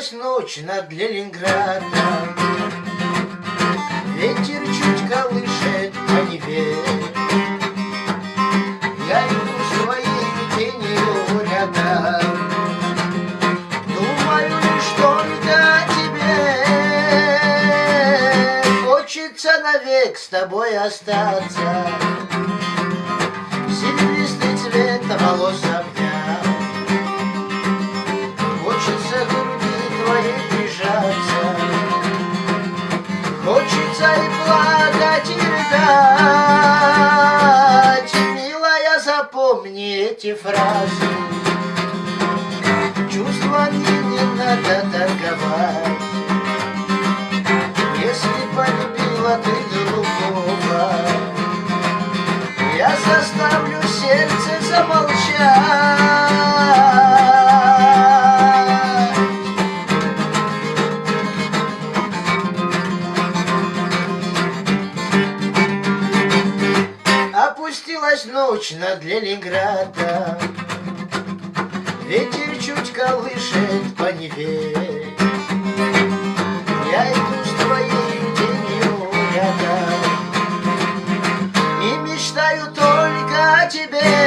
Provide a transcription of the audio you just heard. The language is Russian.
Опустилась ночь над Ленинградом, ветер чуть колышет по Неве. Я иду с твоей тенью рядом, думаю лишь только о тебе. Хочется навек с тобой остаться, серебристый цвет волос обнял. Хочется к груди твоей прижаться, хочется и плакать, и рыдать. Милая, запомни эти фразы, чувствами не надо торговать. Если полюбила ты другого, я заставлю сердце замолчать. Опустилась ночь над Ленинградом, ветер чуть колышет по Неве. Я иду с твоей тенью рядом и мечтаю только о тебе.